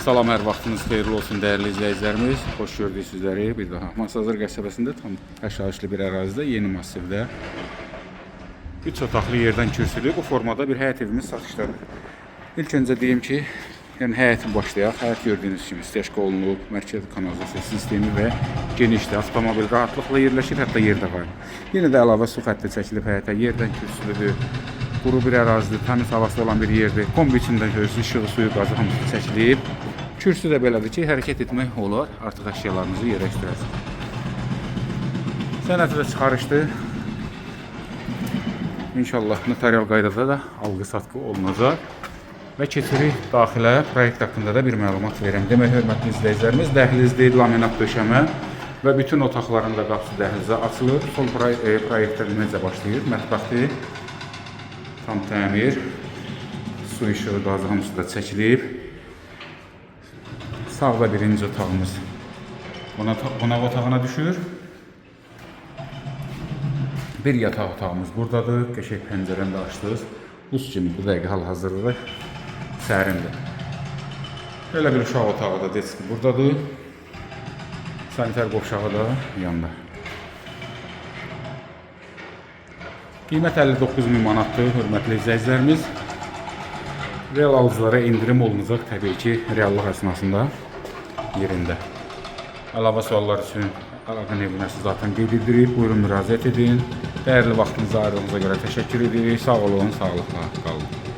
Salam, hər vaxtınız xeyirli olsun dəyərli izləyicilərimiz. Xoş gördük sizləri bir daha. Masazır qəsəbəsində tam yaşayışlı bir ərazidə, yeni massivdə 3 otaqlı yerdən kürsülü bu formada bir həyət evimiz satışdadır. İlk öncə deyim ki, yəni həyətin başlayaq. Həyət gördüyünüz kimi steşka olunub, mərkəzi kanalizasiya sistemi və genişdir. Avtomobil rahatlıqla yerləşir, hətta yer də var. Yenə də əlavə su xətti çəkilib həyətə, yerdən kürsülüdür. Quru bir ərazidir, təmiz havası olan bir yerdir. Kombi içində görürsünüz, işığı, suyu, qazı hamısı çəkilib. Kürsü də belədir ki, hərəkət etmək olar, artıq əşyalarınızı yerləşdirəsiniz. Sənəti də çıxarışdır. İnşallah notarial qaydada da alqı-satqı olunacaq. Və keçirik daxilə, proyekt haqqında da bir məlumat verəm. Demək, hörmətli izləyicilərimiz, dəhlizdir, laminat döşəmə və bütün otaqların da qapısı dəhlizə açılır. Son proyektlər necə başlayır? Mətbəxdir, tam təmir, su, işığı, qazı hamısı da çəkilib. Sağda birinci otağımız qonaq otağına düşür. Bir yataq otağımız buradadır. Qəşəng pəncərəni də açdıq. Buz kimi bu dəqiqə hal-hazırda sərindir. Belə bir uşaq otağı da deski buradadır. Sanitar qovşağı da yanında. Qiymət 59.000 manatdır, hörmətli izləyicilərimiz. Real alıcılara indirim olunacaq təbii ki, reallıq əsnasında yerində. Əlavə suallar üçün əlaqə nömrəsi zaten qeyd edirik. Buyurun müraciət edin. Dəyərli vaxtınızı ayırdığınıza görə təşəkkür edirik. Sağ olun, sağlıqla qalın.